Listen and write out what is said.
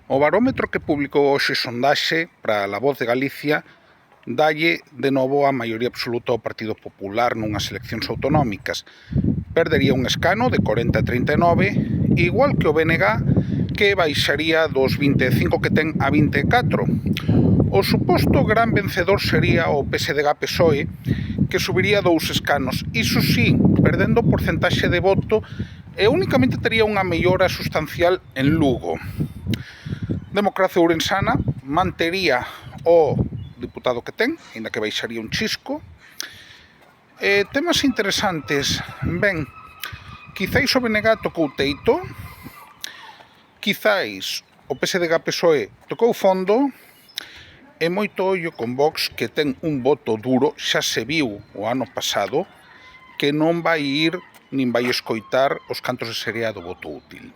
O barómetro que publicou hoxe Sondaxe para La Voz de Galicia dalle de novo a maioría absoluta ao Partido Popular nunhas eleccións autonómicas. Perdería un escano de 40 a 39, igual que o BNG, que baixaría dos 25 que ten a 24. O suposto gran vencedor sería o PSDG-PSOE, que subiría 2 escanos, iso sí, perdendo o porcentaxe de voto e únicamente tería unha mellora sustancial en Lugo. Democracia Ourensana mantería o diputado que ten, ainda que baixaría un chisco. Temas interesantes, ben, quizáis o BNG tocou teito, quizáis o PSDG-PSOE tocou fondo, e moito ollo con Vox, que ten un voto duro, xa se viu o ano pasado, que non vai ir nin vai escoitar os cantos de serea do voto útil.